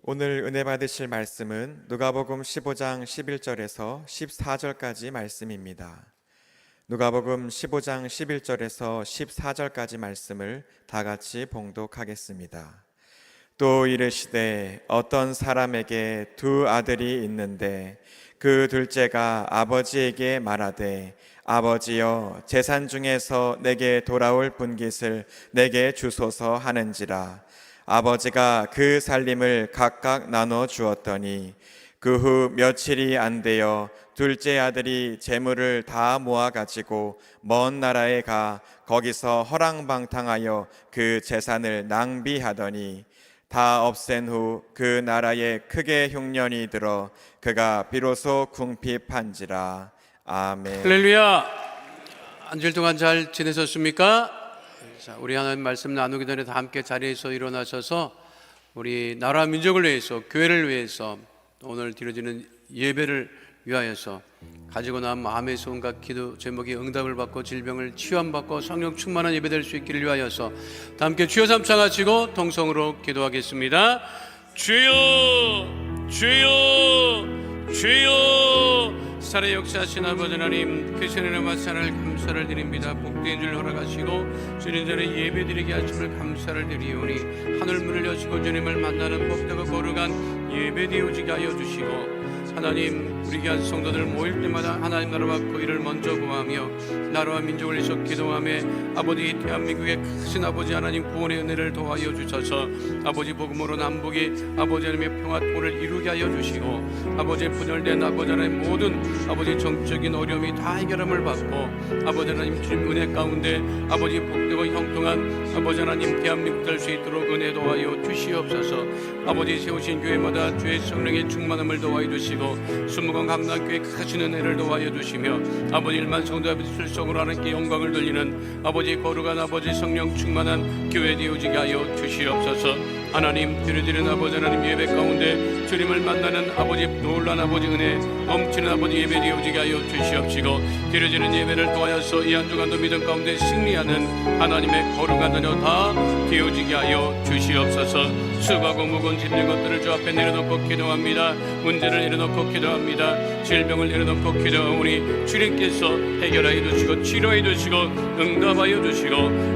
오늘 은혜 받으실 말씀은 누가복음 15장 11절에서 14절까지 말씀입니다. 누가복음 15장 11절에서 14절까지 말씀을 다 같이 봉독하겠습니다. 또 이르시되 어떤 사람에게 두 아들이 있는데 그 둘째가 아버지에게 말하되 아버지여 재산 중에서 내게 돌아올 분깃을 내게 주소서 하는지라. 아버지가 그 살림을 각각 나눠 주었더니 그 후 며칠이 안 되어 둘째 아들이 재물을 다 모아 가지고 먼 나라에 가 거기서 허랑방탕하여 그 재산을 낭비하더니 다 없앤 후 그 나라에 크게 흉년이 들어 그가 비로소 궁핍한지라. 아멘. 할렐루야. 한 주일 동안 잘 지내셨습니까? 자, 우리 하나님 말씀 나누기 전에 다 함께 자리에서 일어나셔서 우리 나라 민족을 위해서, 교회를 위해서, 오늘 드려지는 예배를 위하여서 가지고 난 마음의 소원과 기도 제목이 응답을 받고 질병을 치유함받고 성령 충만한 예배 될 수 있기를 위하여서 다 함께 주여 삼창하시고 통성으로 기도하겠습니다. 주여, 주여, 주여. 살의 역사하신 아버지 하나님, 그 신의 마찬을 감사를 드립니다. 복된 줄 허락하시고 주님 전에 예배드리게 하심을 감사를 드리오니 하늘문을 여시고 주님을 만나는 복되고 거룩한 예배되어지게 하여 주시고, 하나님 우리 귀한 성도들 모일 때마다 하나님 나라 받고 이를 먼저 구하며 나라와 민족을 위해서 기도하며 아버지 대한민국의 크신 아버지 하나님 구원의 은혜를 도와여 주셔서 아버지 복음으로 남북이 아버지 하나님의 평화 통일을 이루게 하여 주시고, 아버지 분열된 아버지 하나님 모든 아버지 정적인 어려움이 다 해결함을 받고 아버지 하나님 주님 은혜 가운데 아버지 복되고 형통한 아버지 하나님 대한민국 될 수 있도록 은혜 도와여 주시옵소서. 아버지 세우신 교회마다 주의 성령의 충만함을 도와여 주시고 수무강 강남교회 크신 은혜를 도와여 주시며 아버지 일만 성도 아버지 출석으로 하나님께 영광을 돌리는 아버지 거룩한 아버지 성령 충만한 교회 되어지게 하여 주시옵소서. 하나님 드려지는 아버지 하나님 예배 가운데 주님을 만나는 아버지 놀란 아버지 은혜 넘치는 아버지 예배 되어지게 하여 주시옵시고, 드려지는 예배를 통하여서 이 한 주간도 믿음 가운데 승리하는 하나님의 거룩한 자녀 다 되어지게 하여 주시옵소서. 수고하고 무거운 짐진 것들을 주 앞에 내려놓고 기도합니다. 문제를 내려놓고 기도합니다. 질병을 내려놓고 기도하오니 주님께서 해결하여 주시고 치료해 주시고 응답하여 주시고,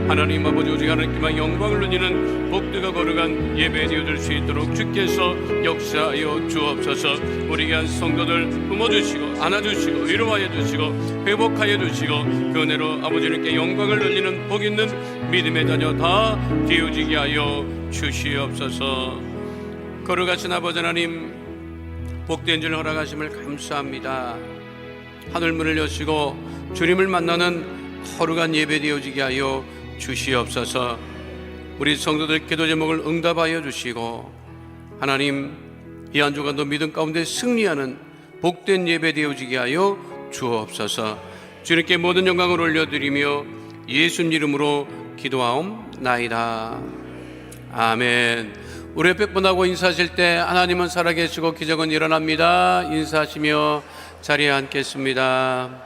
하나님 아버지 오직 하나님께만 영광을 누리는 복되고 거룩한 예배 되어줄 수 있도록 주께서 역사하여 주옵소서. 우리 귀한 성도들 품어주시고 안아주시고 위로하여 주시고 회복하여 주시고 그 은혜로 아버지께 영광을 돌리는 복 있는 믿음의 자녀 다 되어지게 하여 주시옵소서. 거룩하신 아버지 하나님, 복된 줄 허락하심을 감사합니다. 하늘문을 여시고 주님을 만나는 거룩한 예배 되어지게 하여 주시옵소서. 우리 성도들 기도 제목을 응답하여 주시고, 하나님 이 한 주간도 믿음 가운데 승리하는 복된 예배 되어지게 하여 주옵소서. 주님께 모든 영광을 올려드리며 예수님 이름으로 기도하옵나이다. 아멘. 우리 옆에 분하고 인사하실 때 하나님은 살아계시고 기적은 일어납니다. 인사하시며 자리에 앉겠습니다.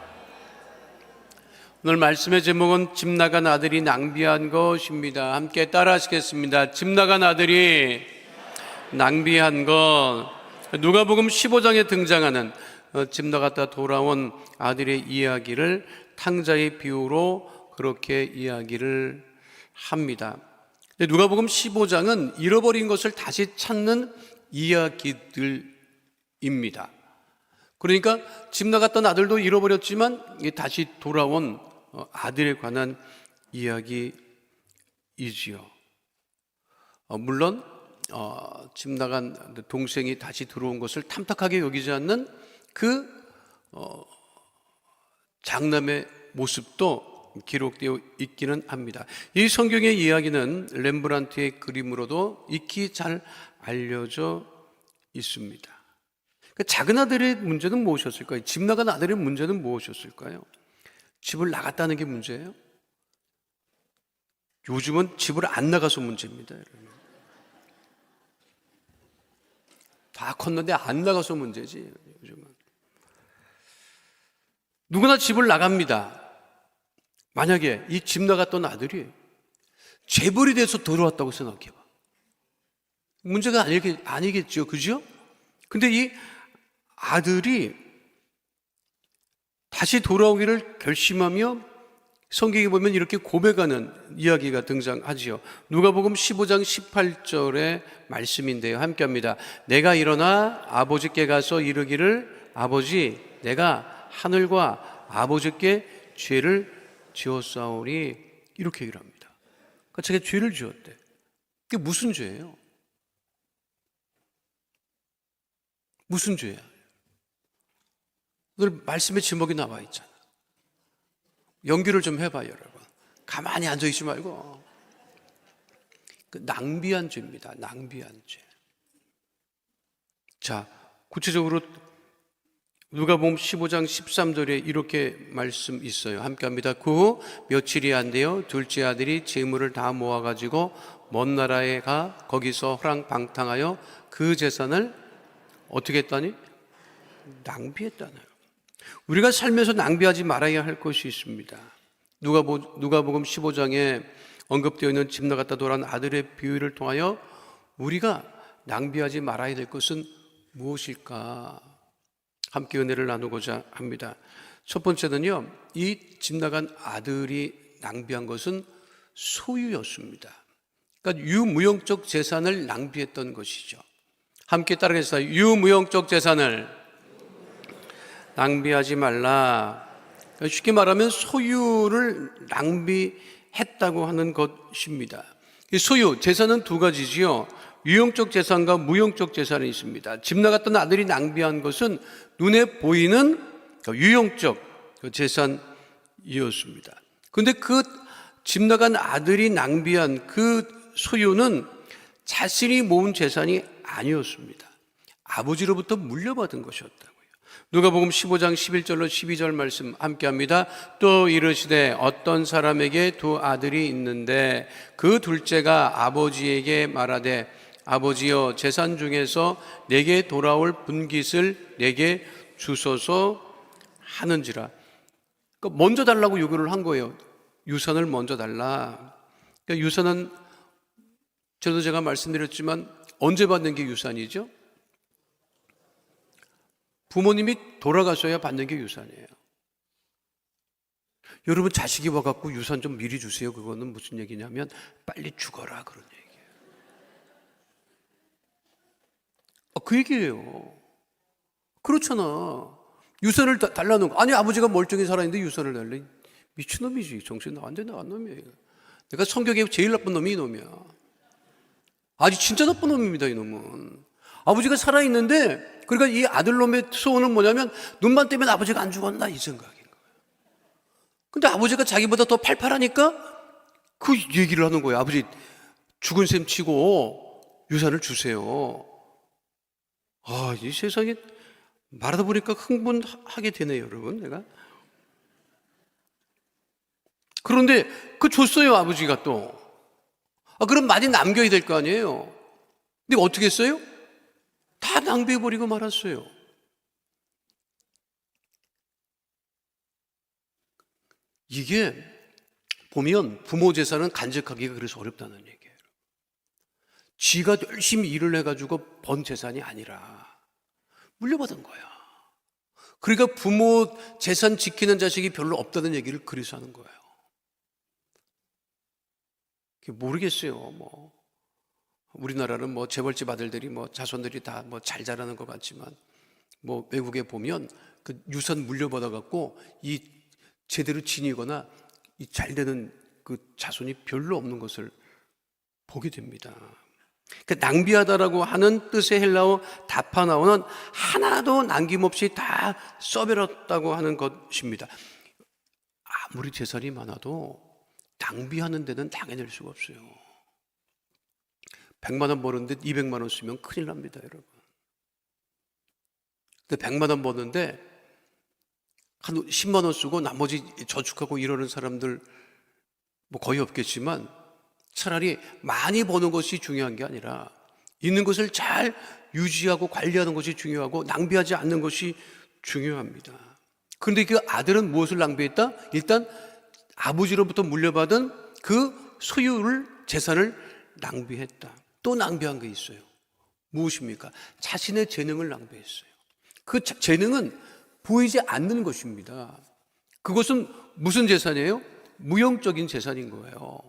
오늘 말씀의 제목은 집 나간 아들이 낭비한 것입니다. 함께 따라 하시겠습니다. 집 나간 아들이 낭비한 것. 누가복음 15장에 등장하는 집 나갔다 돌아온 아들의 이야기를 탕자의 비유로 그렇게 이야기를 합니다. 누가복음 15장은 잃어버린 것을 다시 찾는 이야기들입니다. 그러니까 집 나갔던 아들도 잃어버렸지만 다시 돌아온 아들에 관한 이야기이지요. 물론 집 나간 동생이 다시 들어온 것을 탐탁하게 여기지 않는 그 장남의 모습도 기록되어 있기는 합니다. 이 성경의 이야기는 렘브란트의 그림으로도 익히 잘 알려져 있습니다. 작은 아들의 문제는 무엇이었을까요? 집 나간 아들의 문제는 무엇이었을까요? 집을 나갔다는 게 문제예요? 요즘은 집을 안 나가서 문제입니다. 다 컸는데 안 나가서 문제지. 요즘은 누구나 집을 나갑니다. 만약에 이 집 나갔던 아들이 재벌이 돼서 들어왔다고 생각해봐. 문제가 아니겠죠. 그죠? 근데 이 아들이 다시 돌아오기를 결심하며 성경에 보면 이렇게 고백하는 이야기가 등장하지요. 누가복음 15장 18절의 말씀인데요. 함께 합니다. 내가 일어나 아버지께 가서 이르기를 아버지 내가 하늘과 아버지께 죄를 지었사오니 이렇게 얘기를 합니다. 그러니까 자기가 죄를 지었대. 그게 무슨 죄예요? 무슨 죄야? 오늘 말씀의 제목이 나와 있잖아. 연기를 좀 해봐요, 여러분. 가만히 앉아있지 말고. 그 낭비한 죄입니다. 낭비한 죄. 자, 구체적으로 누가복음 15장 13절에 이렇게 말씀 있어요. 함께 합니다. 그 후 며칠이 안 되어 둘째 아들이 재물을 다 모아가지고 먼 나라에 가 거기서 호랑방탕하여 그 재산을 어떻게 했다니? 낭비했다네요. 우리가 살면서 낭비하지 말아야 할 것이 있습니다. 누가복음 15장에 언급되어 있는 집 나갔다 돌아온 아들의 비유를 통하여 우리가 낭비하지 말아야 될 것은 무엇일까? 함께 은혜를 나누고자 합니다. 첫 번째는요, 이 집 나간 아들이 낭비한 것은 소유였습니다. 그러니까 유무용적 재산을 낭비했던 것이죠. 함께 따라해서 유무용적 재산을 낭비하지 말라. 쉽게 말하면 소유를 낭비했다고 하는 것입니다. 이 소유, 재산은 두 가지지요. 유용적 재산과 무용적 재산이 있습니다. 집 나갔던 아들이 낭비한 것은 눈에 보이는 유용적 재산이었습니다. 그런데 그 집 나간 아들이 낭비한 그 소유는 자신이 모은 재산이 아니었습니다. 아버지로부터 물려받은 것이었다고요. 누가복음 15장 11절로 12절 말씀 함께 합니다. 또 이르시되 어떤 사람에게 두 아들이 있는데 그 둘째가 아버지에게 말하되 아버지여 재산 중에서 내게 돌아올 분깃을 내게 주소서 하는지라. 그러니까 먼저 달라고 요구를 한 거예요. 유산을 먼저 달라. 그러니까 유산은 저도 제가 말씀드렸지만 언제 받는 게 유산이죠? 부모님이 돌아가셔야 받는 게 유산이에요. 여러분 자식이 와갖고 유산 좀 미리 주세요. 그거는 무슨 얘기냐면 빨리 죽어라 그런 얘기예요. 그 얘기예요. 그렇잖아. 유산을 달라는 거. 아니 아버지가 멀쩡히 살아있는데 유산을 달래. 미친놈이지. 정신 안 나간 놈이에요. 내가 성격에 제일 나쁜 놈이 이놈이야. 아주 진짜 나쁜 놈입니다. 이놈은. 아버지가 살아있는데 그러니까 이 아들놈의 소원은 뭐냐면 눈만 떼면 아버지가 안 죽었나 이 생각인 거예요. 근데 아버지가 자기보다 더 팔팔하니까 그 얘기를 하는 거예요. 아버지 죽은 셈 치고 유산을 주세요. 이 세상에 말하다 보니까 흥분하게 되네요, 여러분. 내가. 그런데 그 줬어요, 아버지가 또. 그럼 많이 남겨야 될 거 아니에요. 근데 어떻게 했어요? 다 낭비해버리고 말았어요. 이게 보면 부모 재산은 간직하기가 그래서 어렵다는 얘기예요. 지가 열심히 일을 해가지고 번 재산이 아니라 물려받은 거야. 그러니까 부모 재산 지키는 자식이 별로 없다는 얘기를 그래서 하는 거예요. 모르겠어요. 우리나라는 재벌집 아들들이 자손들이 다 잘 자라는 것 같지만 외국에 보면 그 유산 물려받아 갖고 이 제대로 지니거나 이 잘 되는 그 자손이 별로 없는 것을 보게 됩니다. 그러니까 낭비하다라고 하는 뜻의 헬라어 다파나오는 하나도 남김없이 다 써버렸다고 하는 것입니다. 아무리 재산이 많아도 낭비하는 데는 당해낼 수가 없어요. 100만 원 버는데 200만 원 쓰면 큰일 납니다, 여러분. 근데 100만 원 버는데 한 10만 원 쓰고 나머지 저축하고 이러는 사람들 거의 없겠지만 차라리 많이 버는 것이 중요한 게 아니라 있는 것을 잘 유지하고 관리하는 것이 중요하고 낭비하지 않는 것이 중요합니다. 그런데 그 아들은 무엇을 낭비했다? 일단 아버지로부터 물려받은 그 소유를, 재산을 낭비했다. 또 낭비한 게 있어요. 무엇입니까? 자신의 재능을 낭비했어요. 그 재능은 보이지 않는 것입니다. 그것은 무슨 재산이에요? 무형적인 재산인 거예요.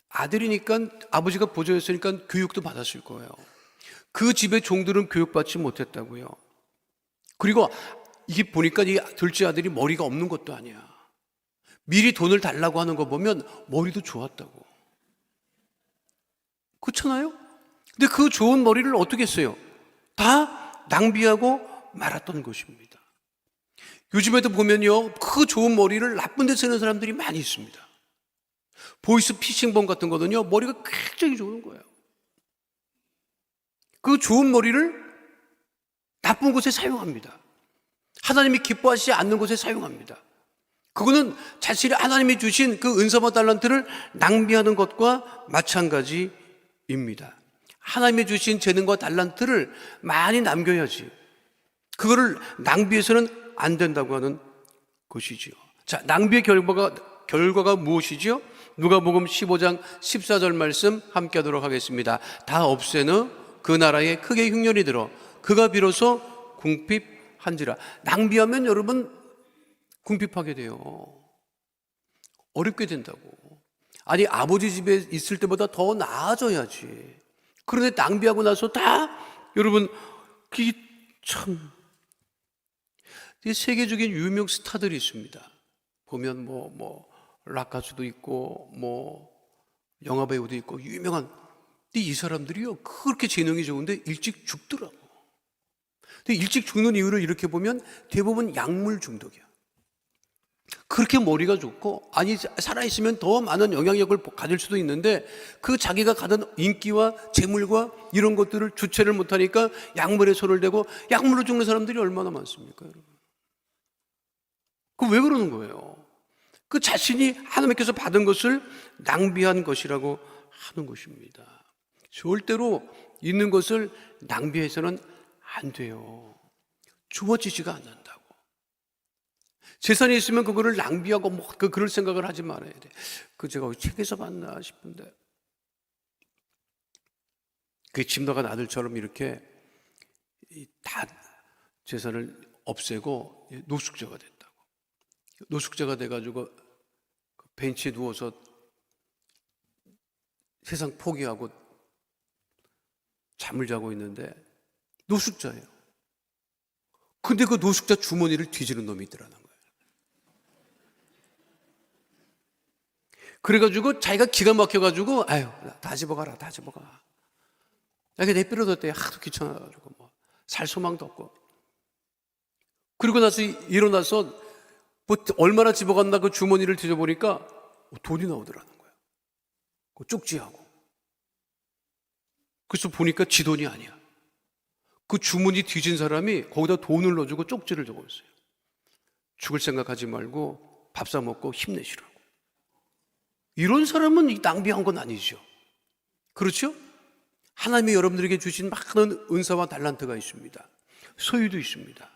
아들이니까 아버지가 보조였으니까 교육도 받았을 거예요. 그 집의 종들은 교육받지 못했다고요. 그리고 이게 보니까 이 둘째 아들이 머리가 없는 것도 아니야. 미리 돈을 달라고 하는 거 보면 머리도 좋았다고. 그렇잖아요? 근데 그 좋은 머리를 어떻게 했어요? 다 낭비하고 말았던 것입니다. 요즘에도 보면요, 그 좋은 머리를 나쁜 데 쓰는 사람들이 많이 있습니다. 보이스 피싱범 같은 거는요, 머리가 굉장히 좋은 거예요. 그 좋은 머리를 나쁜 곳에 사용합니다. 하나님이 기뻐하시지 않는 곳에 사용합니다. 그거는 자신이 하나님이 주신 그 은사와 달란트를 낭비하는 것과 마찬가지입니다. 하나님이 주신 재능과 달란트를 많이 남겨야지. 그거를 낭비해서는 안 된다고 하는 것이지요. 자, 낭비의 결과가 무엇이지요? 누가복음 15장 14절 말씀 함께 하도록 하겠습니다. 다 없애는 그 나라에 크게 흉년이 들어 그가 비로소 궁핍한지라. 낭비하면 여러분 궁핍하게 돼요. 어렵게 된다고. 아니, 아버지 집에 있을 때보다 더 나아져야지. 그런데 낭비하고 나서 다 여러분 그게 참 세계적인 유명 스타들이 있습니다. 보면 락 가수도 있고 영화 배우도 있고 유명한. 근데 이 사람들이요 그렇게 재능이 좋은데 일찍 죽더라고. 근데 일찍 죽는 이유를 이렇게 보면 대부분 약물 중독이야. 그렇게 머리가 좋고, 아니 살아있으면 더 많은 영향력을 가질 수도 있는데 그 자기가 가진 인기와 재물과 이런 것들을 주체를 못하니까 약물에 손을 대고 약물로 죽는 사람들이 얼마나 많습니까, 여러분? 그 왜 그러는 거예요? 그 자신이 하나님께서 받은 것을 낭비한 것이라고 하는 것입니다. 절대로 있는 것을 낭비해서는 안 돼요. 주어지지가 않는다고. 재산이 있으면 그거를 낭비하고 그럴 생각을 하지 말아야 돼. 제가 책에서 봤나 싶은데 그 집 나간 아들처럼 이렇게 다 재산을 없애고 노숙자가 됐다고. 노숙자가 돼가지고 벤치에 누워서 세상 포기하고 잠을 자고 있는데 노숙자예요. 근데 그 노숙자 주머니를 뒤지는 놈이 있더라는 거예요. 그래가지고 자기가 기가 막혀가지고 아유 다 집어가라 다 집어가. 자기 내버려뒀대. 하도 귀찮아가지고 살 소망도 없고. 그리고 나서 일어나서 얼마나 집어갔나 그 주머니를 뒤져보니까 돈이 나오더라는 거예요. 그 쪽지하고. 그래서 보니까 지 돈이 아니야. 그 주머니 뒤진 사람이 거기다 돈을 넣어주고 쪽지를 적었어요. 죽을 생각하지 말고 밥 사 먹고 힘내시라고. 이런 사람은 낭비한 건 아니죠. 그렇죠? 하나님이 여러분들에게 주신 많은 은사와 달란트가 있습니다. 소유도 있습니다.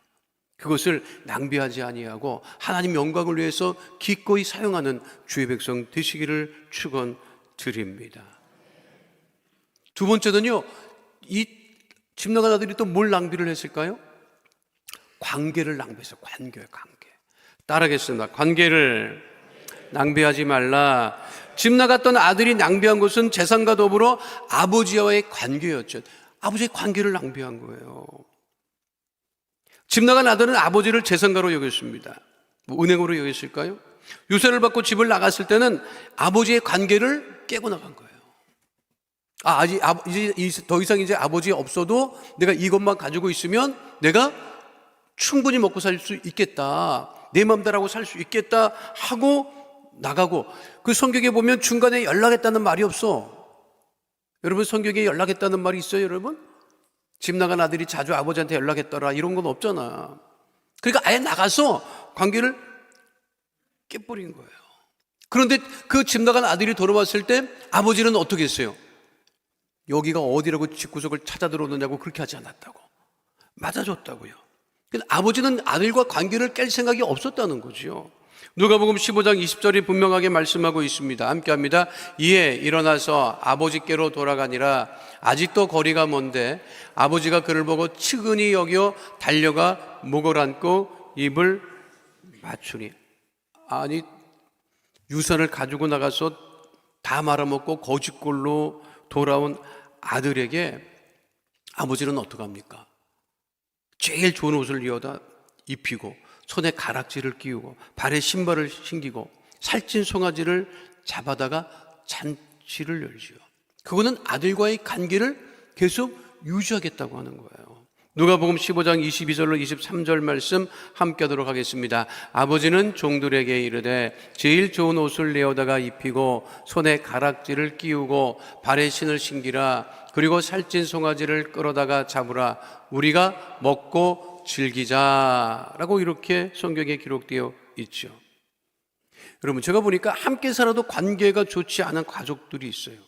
그것을 낭비하지 아니하고 하나님 영광을 위해서 기꺼이 사용하는 주의 백성 되시기를 축원드립니다. 두 번째는요, 이 집 나간 아들이 또 뭘 낭비를 했을까요? 관계를 낭비했어요. 관계. 따라하겠습니다. 관계를 낭비하지 말라. 집 나갔던 아들이 낭비한 것은 재산과 더불어 아버지와의 관계였죠. 아버지의 관계를 낭비한 거예요. 집 나간 아들은 아버지를 재산가로 여겼습니다. 은행으로 여겼을까요? 유세를 받고 집을 나갔을 때는 아버지의 관계를 깨고 나간 거예요. 이제 더 이상 이제 아버지 없어도 내가 이것만 가지고 있으면 내가 충분히 먹고 살 수 있겠다. 내 맘대로 살 수 있겠다 하고 나가고. 그 성경에 보면 중간에 연락했다는 말이 없어. 여러분 성경에 연락했다는 말이 있어요, 여러분? 집 나간 아들이 자주 아버지한테 연락했더라 이런 건 없잖아. 그러니까 아예 나가서 관계를 깨버린 거예요. 그런데 그 집 나간 아들이 돌아왔을 때 아버지는 어떻게 했어요? 여기가 어디라고 집구석을 찾아 들어오느냐고 그렇게 하지 않았다고. 맞아줬다고요. 근데 아버지는 아들과 관계를 깰 생각이 없었다는 거죠. 누가복음 15장 20절이 분명하게 말씀하고 있습니다. 함께 합니다. 이에 일어나서 아버지께로 돌아가니라. 아직도 거리가 먼데 아버지가 그를 보고 측은히 여겨 달려가 목을 안고 입을 맞추니. 아니, 유산을 가지고 나가서 다 말아먹고 거짓골로 돌아온 아들에게 아버지는 어떡합니까? 제일 좋은 옷을 이어다 입히고 손에 가락지를 끼우고 발에 신발을 신기고 살찐 송아지를 잡아다가 잔치를 열지요. 그거는 아들과의 관계를 계속 유지하겠다고 하는 거예요. 누가복음 15장 22절로 23절 말씀 함께 하도록 하겠습니다. 아버지는 종들에게 이르되 제일 좋은 옷을 내어다가 입히고 손에 가락지를 끼우고 발에 신을 신기라. 그리고 살찐 송아지를 끌어다가 잡으라. 우리가 먹고 즐기자라고 이렇게 성경에 기록되어 있죠. 여러분, 제가 보니까 함께 살아도 관계가 좋지 않은 가족들이 있어요.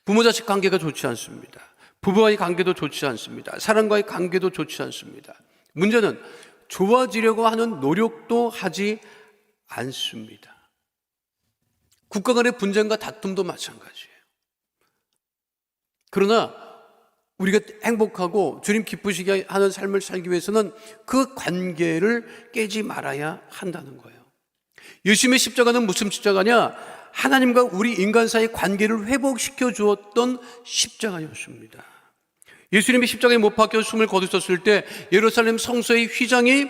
부모 자식 관계가 좋지 않습니다. 부부와의 관계도 좋지 않습니다. 사람과의 관계도 좋지 않습니다. 문제는 좋아지려고 하는 노력도 하지 않습니다. 국가 간의 분쟁과 다툼도 마찬가지예요. 그러나 우리가 행복하고 주님 기쁘시게 하는 삶을 살기 위해서는 그 관계를 깨지 말아야 한다는 거예요. 예수님의 십자가는 무슨 십자가냐? 하나님과 우리 인간 사이의 관계를 회복시켜 주었던 십자가였습니다. 예수님이 십자가에 못 박혀 숨을 거두셨을 때 예루살렘 성소의 휘장이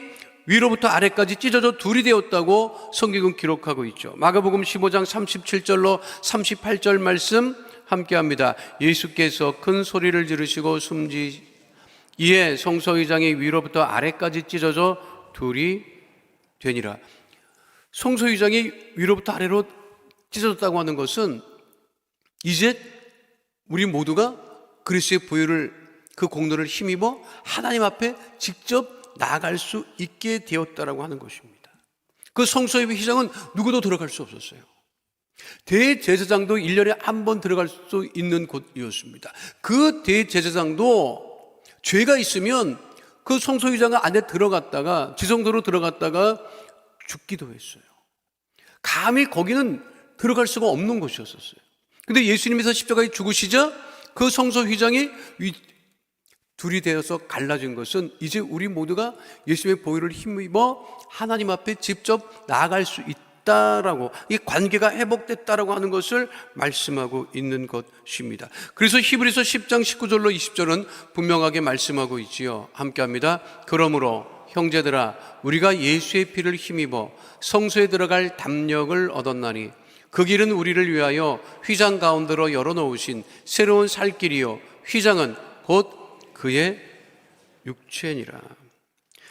위로부터 아래까지 찢어져 둘이 되었다고 성경은 기록하고 있죠. 마가복음 15장 37절로 38절 말씀 함께 합니다. 예수께서 큰 소리를 지르시고 이에 성소 휘장이 위로부터 아래까지 찢어져 둘이 되니라. 성소 휘장이 위로부터 아래로 찢어졌다고 하는 것은 이제 우리 모두가 그리스도의 보혈을 그 공로를 힘입어 하나님 앞에 직접 나아갈 수 있게 되었다라고 하는 것입니다. 그 성소의 휘장은 누구도 들어갈 수 없었어요. 대제사장도 1년에 한 번 들어갈 수 있는 곳이었습니다. 그 대제사장도 죄가 있으면 그 성소 휘장 안에 들어갔다가 지성소로 들어갔다가 죽기도 했어요. 감히 거기는 들어갈 수가 없는 곳이었어요. 근데 예수님께서 십자가에 죽으시자 그 성소 휘장이 둘이 되어서 갈라진 것은 이제 우리 모두가 예수님의 보혈을 힘입어 하나님 앞에 직접 나아갈 수 있다라고, 이 관계가 회복됐다라고 하는 것을 말씀하고 있는 것입니다. 그래서 히브리서 10장 19절로 20절은 분명하게 말씀하고 있지요. 함께 합니다. 그러므로 형제들아, 우리가 예수의 피를 힘입어 성소에 들어갈 담력을 얻었나니 그 길은 우리를 위하여 휘장 가운데로 열어놓으신 새로운 살 길이요 휘장은 곧 그의 육체니라.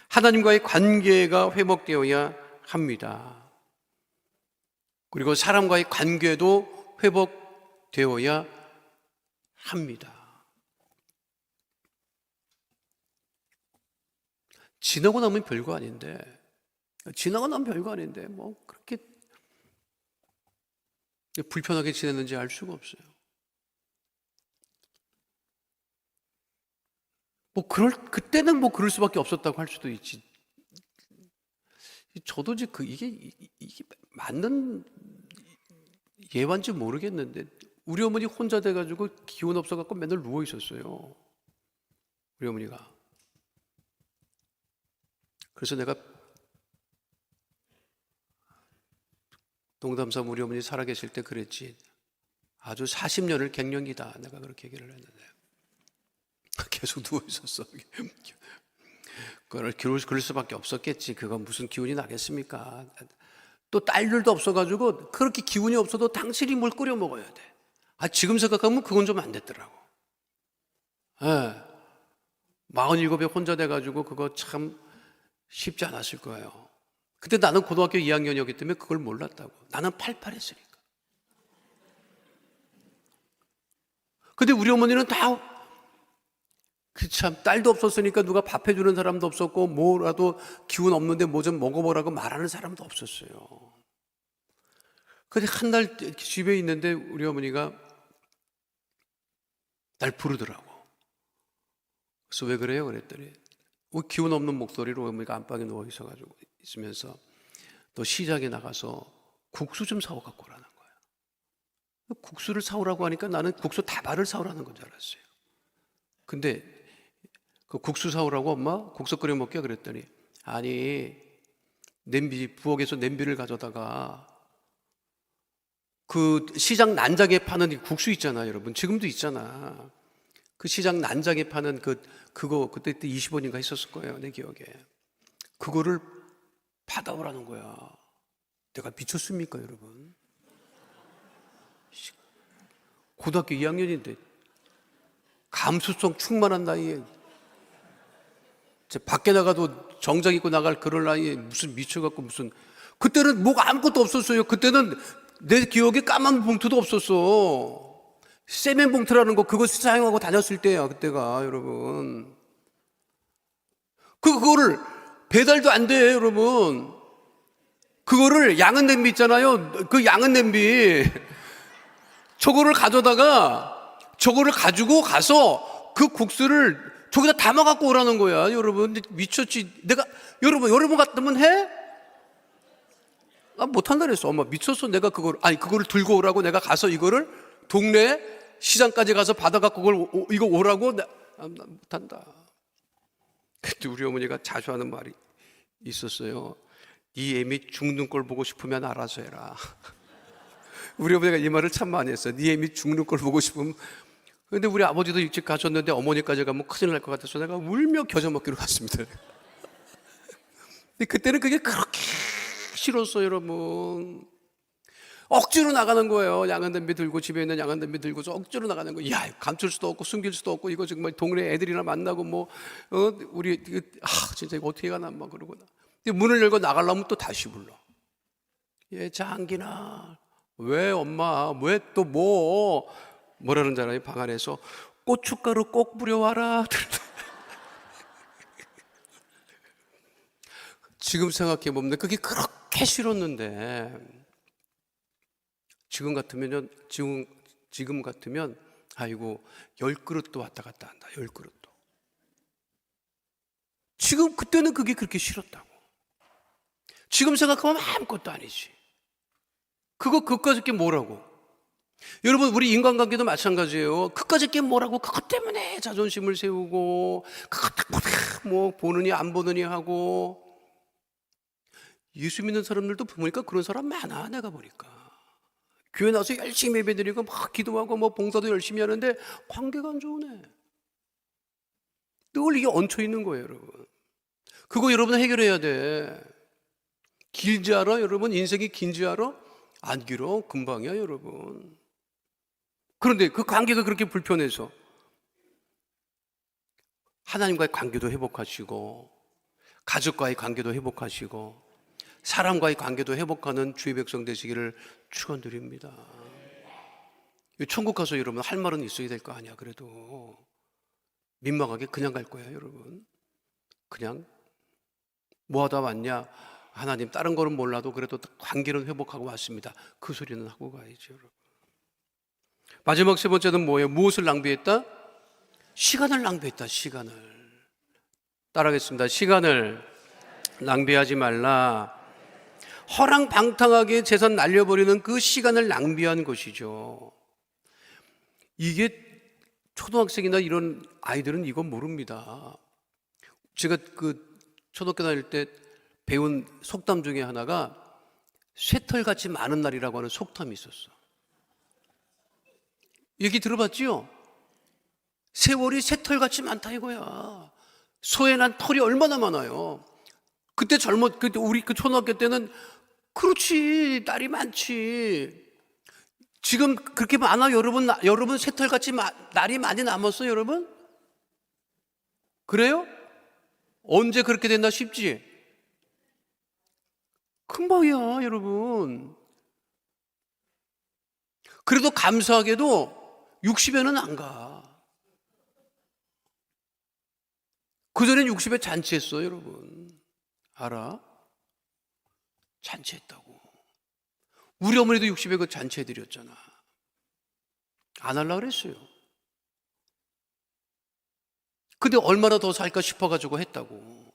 하나님과의 관계가 회복되어야 합니다. 그리고 사람과의 관계도 회복되어야 합니다. 지나고 나면 별거 아닌데, 뭐 그렇게 불편하게 지냈는지 알 수가 없어요. 그때는 그럴 수밖에 없었다고 할 수도 있지. 저도 이제 이게 맞는 예화인지 모르겠는데, 우리 어머니 혼자 돼가지고 기운 없어갖고 맨날 누워 있었어요. 우리 어머니가. 그래서 내가 농담삼아 우리 어머니 살아계실 때 그랬지. 아주 40년을 갱년기다. 내가 그렇게 얘기를 했는데. 계속 누워 있었어. 그럴 수밖에 없었겠지. 그건 무슨 기운이 나겠습니까? 또 딸들도 없어가지고 그렇게 기운이 없어도 당신이 뭘 끓여 먹어야 돼. 지금 생각하면 그건 좀 안 됐더라고. 47에 혼자 돼가지고 그거 참 쉽지 않았을 거예요. 그때 나는 고등학교 2학년이었기 때문에 그걸 몰랐다고. 나는 팔팔했으니까. 근데 우리 어머니는 다 참 딸도 없었으니까 누가 밥 해주는 사람도 없었고 뭐라도 기운 없는데 뭐 좀 먹어보라고 말하는 사람도 없었어요. 근데 한 날 집에 있는데 우리 어머니가 날 부르더라고. 그래서 왜 그래요? 그랬더니 기운 없는 목소리로 어머니가 안방에 누워 있어가지고 있으면서 너 시장에 나가서 국수 좀 사오 갖고 오라는 거야. 국수를 사오라고 하니까 나는 국수 다발을 사오라는 건 줄 알았어요. 근데 그 국수 사오라고 엄마 국수 끓여 먹게 그랬더니 아니 부엌에서 냄비를 가져다가 그 시장 난장에 파는 국수 있잖아요, 여러분. 지금도 있잖아. 그 시장 난장에 파는 그거 그때 20원인가 했었을 거예요, 내 기억에. 그거를 받아오라는 거야. 내가 미쳤습니까, 여러분? 고등학교 2학년인데 감수성 충만한 나이에 밖에 나가도 정장 입고 나갈 그럴 나이에 무슨 미쳐갖고 무슨 그때는 뭐가 아무것도 없었어요. 그때는 내 기억에 까만 봉투도 없었어. 세면 봉투라는 거 그거 사용하고 다녔을 때야 그때가 여러분. 그거를 배달도 안 돼 여러분. 그거를 양은 냄비 있잖아요. 그 양은 냄비 저거를 가지고 가서 그 국수를 저기다 담아 갖고 오라는 거야 여러분. 미쳤지. 여러분 같으면 해? 나 못한다 그랬어. 엄마 미쳤어. 내가 그거를 들고 오라고 내가 가서 이거를 동네 시장까지 가서 받아갖고 이거 오라고? 나 못한다. 그때 우리 어머니가 자주 하는 말이 있었어요. 네 애미 죽는 걸 보고 싶으면 알아서 해라. 우리 어머니가 이 말을 참 많이 했어요. 네 애미 죽는 걸 보고 싶으면. 근데 우리 아버지도 일찍 가셨는데 어머니까지 가면 큰일 날 것 같아서 내가 울며 겨자 먹기로 갔습니다. 근데 그때는 그게 그렇게 싫었어요, 여러분. 억지로 나가는 거예요. 양은 냄비 들고 집에 있는 양은 냄비 들고서 억지로 나가는 거예요. 야, 감출 수도 없고 숨길 수도 없고 이거 정말 동네 애들이나 만나고 우리 진짜 이거 어떻게 가나 막 그러고. 근데 문을 열고 나가려면 또 다시 불러. 장기나 왜 엄마 왜 또 뭐라는 줄 알아요? 방 안에서 고춧가루 꼭 뿌려와라. 지금 생각해 보면 그게 그렇게 싫었는데 지금 같으면 아이고 10그릇도 왔다 갔다 한다. 10그릇도. 지금 그때는 그게 그렇게 싫었다고. 지금 생각하면 아무것도 아니지. 그까짓 게 뭐라고? 여러분 우리 인간관계도 마찬가지예요. 그까짓 게 뭐라고? 그것 때문에 자존심을 세우고 그것 보느니 안 보느니 하고. 예수 믿는 사람들도 보니까 그런 사람 많아. 내가 보니까 교회 나와서 열심히 예배드리고 막 기도하고 봉사도 열심히 하는데 관계가 안 좋으네. 늘 이게 얹혀 있는 거예요, 여러분. 그거 여러분 해결해야 돼. 길지 알아, 여러분? 인생이 긴지 알아? 안 길어, 금방이야, 여러분. 그런데 그 관계가 그렇게 불편해서 하나님과의 관계도 회복하시고 가족과의 관계도 회복하시고 사람과의 관계도 회복하는 주의 백성 되시기를 축원드립니다. 천국 가서 여러분 할 말은 있어야 될 거 아니야. 그래도 민망하게 그냥 갈 거야, 여러분. 그냥 뭐 하다 왔냐? 하나님 다른 거는 몰라도 그래도 관계는 회복하고 왔습니다. 그 소리는 하고 가야죠, 여러분. 마지막 세 번째는 뭐예요? 무엇을 낭비했다? 시간을 낭비했다. 시간을. 따라하겠습니다. 시간을 낭비하지 말라. 허랑방탕하게 재산 날려버리는 그 시간을 낭비한 것이죠. 이게 초등학생이나 이런 아이들은 이건 모릅니다. 제가 초등학교 다닐 때 배운 속담 중에 하나가 쇠털같이 많은 날이라고 하는 속담이 있었어. 얘기 들어봤지요? 세월이 쇠털같이 많다 이거야. 소에 난 털이 얼마나 많아요. 그때 우리 초등학교 때는 그렇지, 날이 많지. 지금 그렇게 많아, 여러분 새털같이 날이 많이 남았어요, 여러분? 그래요? 언제 그렇게 됐나 싶지? 금방이야, 여러분. 그래도 감사하게도 60에는 안 가. 그전엔 60에 잔치했어, 여러분. 알아? 잔치했다고. 우리 어머니도 60에 그 잔치해드렸잖아. 안 하려고 그랬어요. 근데 얼마나 더 살까 싶어가지고 했다고.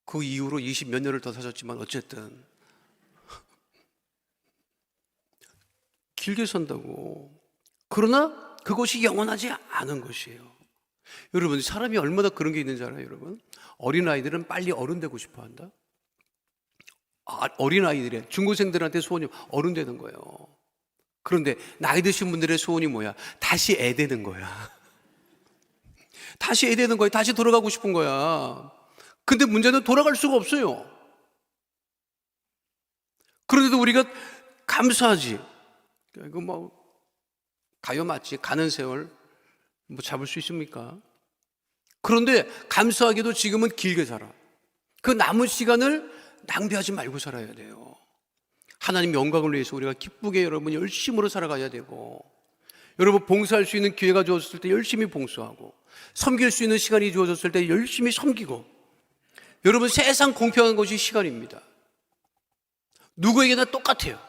그 이후로 20몇 년을 더 사셨지만 어쨌든 길게 산다고. 그러나 그것이 영원하지 않은 것이에요. 여러분, 사람이 얼마나 그런 게 있는지 알아요, 여러분? 어린아이들은 빨리 어른 되고 싶어 한다. 어린아이들의 중고생들한테 소원이 어른 되는 거예요. 그런데 나이 드신 분들의 소원이 뭐야? 다시 애 되는 거야. 다시 애 되는 거야. 다시 돌아가고 싶은 거야. 근데 문제는 돌아갈 수가 없어요. 그런데도 우리가 감사하지. 이거 뭐 가요 맞지? 가는 세월 뭐 잡을 수 있습니까? 그런데 감사하게도 지금은 길게 살아. 그 남은 시간을 낭비하지 말고 살아야 돼요. 하나님 영광을 위해서 우리가 기쁘게 여러분 열심으로 살아가야 되고, 여러분 봉사할 수 있는 기회가 주어졌을 때 열심히 봉사하고, 섬길 수 있는 시간이 주어졌을 때 열심히 섬기고. 여러분, 세상 공평한 것이 시간입니다. 누구에게나 똑같아요.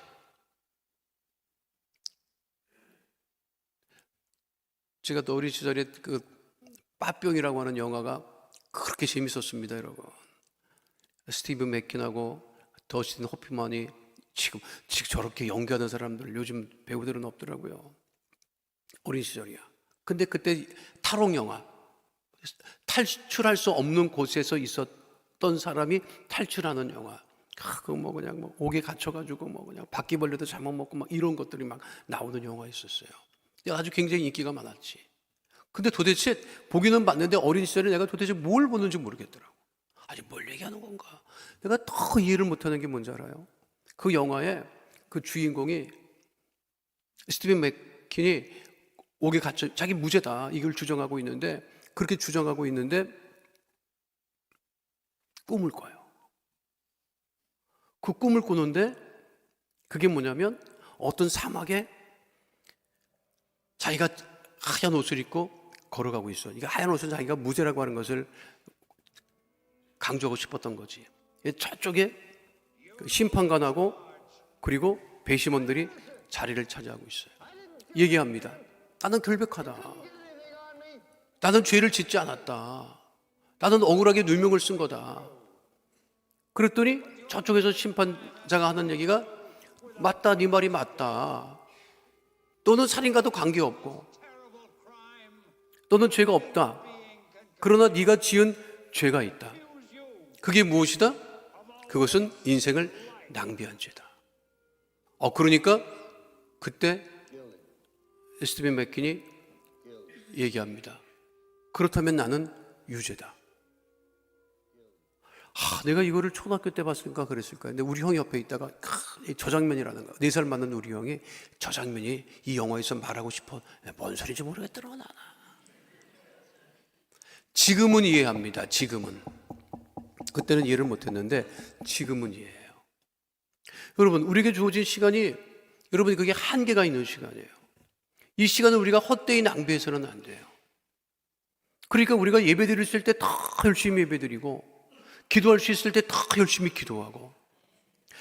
제가 또 어린 시절에 그 빠뿅이라고 하는 영화가 그렇게 재밌었습니다, 여러분. 스티브 맥킨하고 더스틴 호프만이 지금 저렇게 연기하는 사람들 요즘 배우들은 없더라고요. 어린 시절이야. 근데 그때 탈옥 영화, 탈출할 수 없는 곳에서 있었던 사람이 탈출하는 영화. 그거 뭐 그냥 뭐 옥에 갇혀가지고 뭐 그냥 바퀴벌레도 잘못 먹고 막 이런 것들이 막 나오는 영화 있었어요. 아주 굉장히 인기가 많았지. 근데 도대체 보기는 봤는데 어린 시절에 내가 도대체 뭘 보는지 모르겠더라고. 아니, 뭘 얘기하는 건가? 내가 더 이해를 못하는 게 뭔지 알아요? 그 영화에 그 주인공이 스티븐 맥킨이 옥에 갇혀 자기 무죄다 이걸 주장하고 있는데, 그렇게 주장하고 있는데 꿈을 꿔요. 그 꿈을 꾸는데 그게 뭐냐면 어떤 사막에 자기가 하얀 옷을 입고 걸어가고 있어. 이게 하얀 옷은 자기가 무죄라고 하는 것을 강조하고 싶었던 거지. 저쪽에 심판관하고 그리고 배심원들이 자리를 차지하고 있어요. 얘기합니다. 나는 결백하다. 나는 죄를 짓지 않았다. 나는 억울하게 누명을 쓴 거다. 그랬더니 저쪽에서 심판자가 하는 얘기가, 맞다, 네 말이 맞다. 너는 살인과도 관계없고 너는 죄가 없다. 그러나 네가 지은 죄가 있다. 그게 무엇이다? 그것은 인생을 낭비한 죄다. 그러니까 그때 스티븐 맥킨이 얘기합니다. 그렇다면 나는 유죄다. 내가 이거를 초등학교 때 봤을까 그랬을까. 근데 우리 형이 옆에 있다가 저 장면이라는 거, 4살 많은 우리 형이 저 장면이 이 영화에서 말하고 싶어. 뭔 소리인지 모르겠더라고 나는. 지금은 이해합니다. 지금은. 그때는 이해를 못했는데 지금은 이해해요. 여러분, 우리에게 주어진 시간이, 여러분, 그게 한계가 있는 시간이에요. 이 시간을 우리가 헛되이 낭비해서는 안 돼요. 그러니까 우리가 예배드릴 때 더 열심히 예배드리고, 기도할 수 있을 때 더 열심히 기도하고,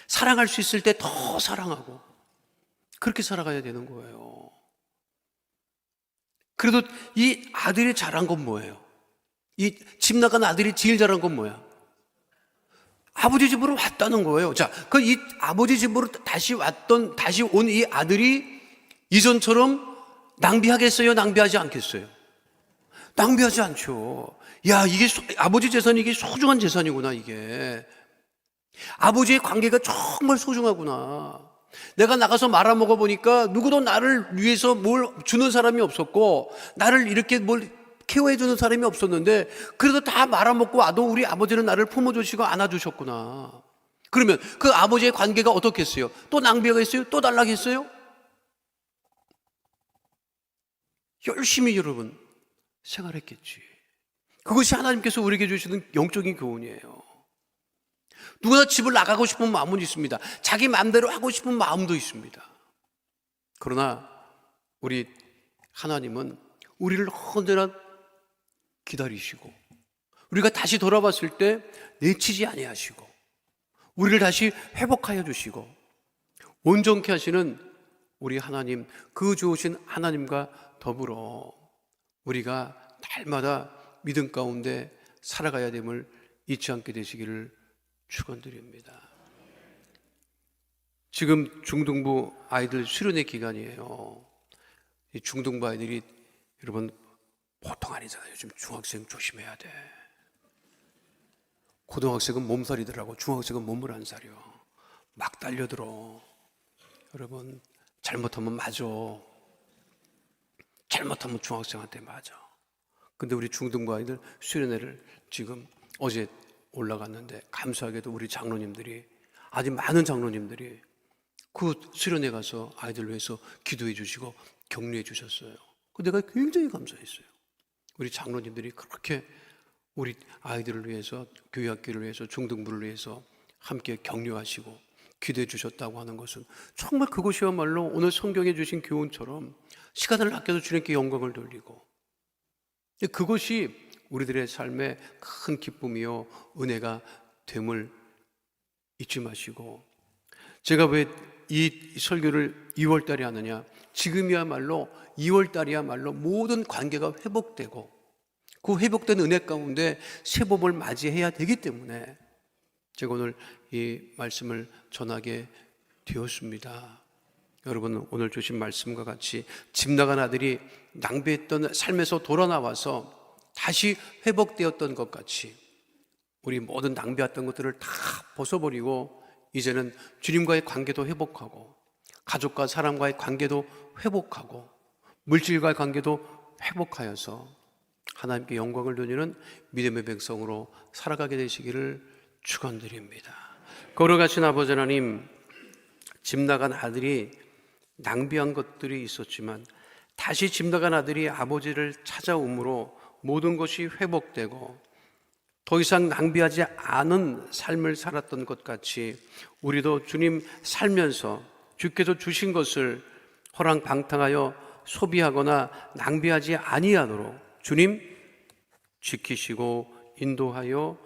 사랑할 수 있을 때 더 사랑하고, 그렇게 살아가야 되는 거예요. 그래도 이 아들이 잘한 건 뭐예요? 이 집 나간 아들이 제일 잘한 건 뭐야? 아버지 집으로 왔다는 거예요. 자, 그 이 아버지 집으로 다시 온 이 아들이 이전처럼 낭비하겠어요? 낭비하지 않겠어요? 낭비하지 않죠. 야, 이게 아버지 재산이 이게 소중한 재산이구나, 이게. 아버지의 관계가 정말 소중하구나. 내가 나가서 말아먹어 보니까 누구도 나를 위해서 뭘 주는 사람이 없었고, 나를 이렇게 뭘 케어해주는 사람이 없었는데, 그래도 다 말아먹고 와도 우리 아버지는 나를 품어주시고 안아주셨구나. 그러면 그 아버지의 관계가 어떻겠어요? 또 낭비하겠어요? 또 달라겠어요? 열심히 여러분 생활했겠지. 그것이 하나님께서 우리에게 주시는 영적인 교훈이에요. 누구나 집을 나가고 싶은 마음은 있습니다. 자기 마음대로 하고 싶은 마음도 있습니다. 그러나 우리 하나님은 우리를 언제나 기다리시고, 우리가 다시 돌아봤을 때 내치지 아니하시고, 우리를 다시 회복하여 주시고, 온전케 하시는 우리 하나님, 그 좋으신 하나님과 더불어 우리가 날마다 믿음 가운데 살아가야 됨을 잊지 않게 되시기를 축원드립니다. 지금 중등부 아이들 수련회 기간이에요. 이 중등부 아이들이 여러분 보통 아니잖아요. 요즘 중학생 조심해야 돼. 고등학생은 몸살이더라고. 중학생은 몸을 안 사려. 막 달려들어. 여러분 잘못하면 맞아. 잘못하면 중학생한테 맞아. 근데 우리 중등부 아이들 수련회를 지금 어제 올라갔는데 감사하게도 우리 장로님들이, 아주 많은 장로님들이 그 수련회 가서 아이들 위해서 기도해 주시고 격려해 주셨어요. 내가 굉장히 감사했어요. 우리 장로님들이 그렇게 우리 아이들을 위해서, 교회 학교를 위해서, 중등부를 위해서 함께 격려하시고 기도해 주셨다고 하는 것은 정말 그것이야말로 오늘 성경에 주신 교훈처럼 시간을 아껴서 주님께 영광을 돌리고, 그것이 우리들의 삶의 큰 기쁨이요 은혜가 됨을 잊지 마시고, 제가 왜 이 설교를 2월 달에 하느냐, 지금이야말로 2월 달이야말로 모든 관계가 회복되고 그 회복된 은혜 가운데 새 봄을 맞이해야 되기 때문에 제가 오늘 이 말씀을 전하게 되었습니다. 여러분 오늘 주신 말씀과 같이 집 나간 아들이 낭비했던 삶에서 돌아 나와서 다시 회복되었던 것 같이 우리 모든 낭비했던 것들을 다 벗어버리고 이제는 주님과의 관계도 회복하고 가족과 사람과의 관계도 회복하고 물질과의 관계도 회복하여서 하나님께 영광을 돌리는 믿음의 백성으로 살아가게 되시기를 축원드립니다. 걸어가신 아버지 하나님, 집 나간 아들이 낭비한 것들이 있었지만 다시 집 나간 아들이 아버지를 찾아옴으로 모든 것이 회복되고 더 이상 낭비하지 않은 삶을 살았던 것 같이 우리도 주님 살면서 주께서 주신 것을 허랑방탕하여 소비하거나 낭비하지 아니하도록 주님 지키시고 인도하여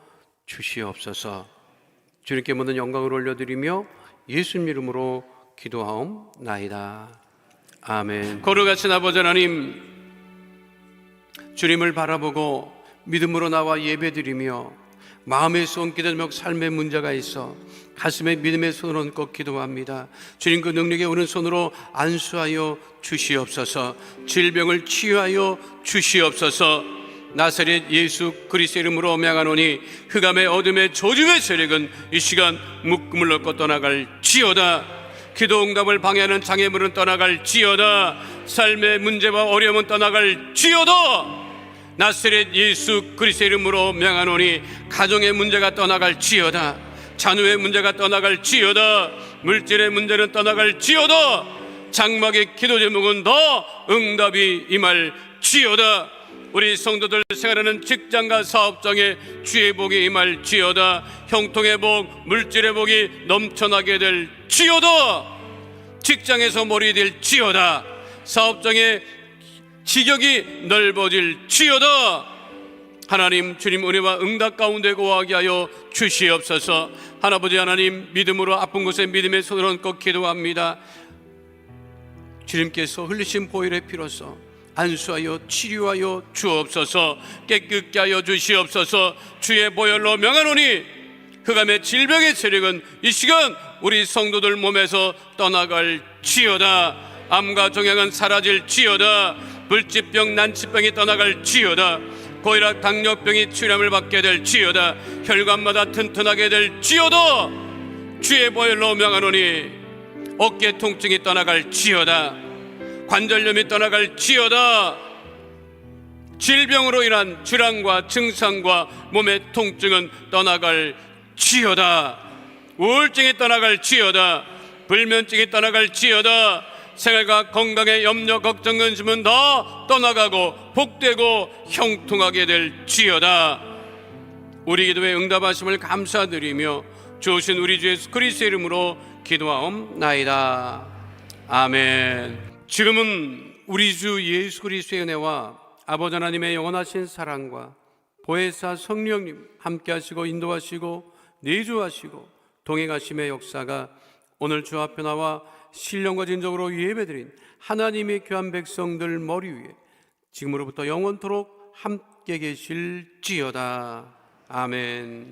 주시옵소서. 주님께 모든 영광을 올려드리며 예수님 이름으로 기도하옵나이다. 아멘. 거룩하신 아버지 하나님, 주님을 바라보고 믿음으로 나와 예배드리며 마음에 쏟게 되며 삶의 문제가 있어 가슴에 믿음의 손을 얹고 기도합니다. 주님 그 능력의 오른손으로 안수하여 주시옵소서. 질병을 치유하여 주시옵소서. 나사렛 예수 그리스도의 이름으로 명하노니 흑암의 어둠의 저주의 세력은 이 시간 묶음을 얻고 떠나갈지어다. 기도 응답을 방해하는 장애물은 떠나갈지어다. 삶의 문제와 어려움은 떠나갈지어다. 나사렛 예수 그리스도의 이름으로 명하노니 가정의 문제가 떠나갈지어다. 자녀의 문제가 떠나갈지어다. 물질의 문제는 떠나갈지어다. 장막의 기도 제목은 더 응답이 임할지어다. 우리 성도들 생활하는 직장과 사업장에 주의 복이 임할지어다. 형통의 복, 물질의 복이 넘쳐나게 될지어다. 직장에서 머리 될지어다. 사업장에 지격이 넓어질지어다. 하나님 주님 은혜와 응답 가운데 거하게 하여 주시옵소서. 하나님 하나님 믿음으로 아픈 곳에 믿음의 손을 얹고 기도합니다. 주님께서 흘리신 보혈의 피로써 안수하여 치료하여 주옵소서. 깨끗게 하여 주시옵소서. 주의 보혈로 명하노니 흑암의 질병의 세력은 이 시간 우리 성도들 몸에서 떠나갈지어다. 암과 종양은 사라질지어다. 불치병 난치병이 떠나갈지어다. 고혈압 당뇨병이 치료함을 받게 될지어다. 혈관마다 튼튼하게 될지어다. 주의 보혈로 명하노니 어깨 통증이 떠나갈지어다. 관절염이 떠나갈지어다. 질병으로 인한 질환과 증상과 몸의 통증은 떠나갈지어다. 우울증이 떠나갈지어다. 불면증이 떠나갈지어다. 생활과 건강의 염려, 걱정, 근심은 다 떠나가고 복되고 형통하게 될지어다. 우리 기도에 응답하심을 감사드리며 주신 우리 주 예수 그리스도의 이름으로 기도하옵나이다. 아멘. 지금은 우리 주 예수 그리스도의 은혜와 아버지 하나님의 영원하신 사랑과 보혜사 성령님 함께하시고 인도하시고 내주하시고 동행하심의 역사가 오늘 주 앞에 나와 신령과 진정으로 예배드린 하나님의 귀한 백성들 머리 위에 지금으로부터 영원토록 함께 계실지어다. 아멘.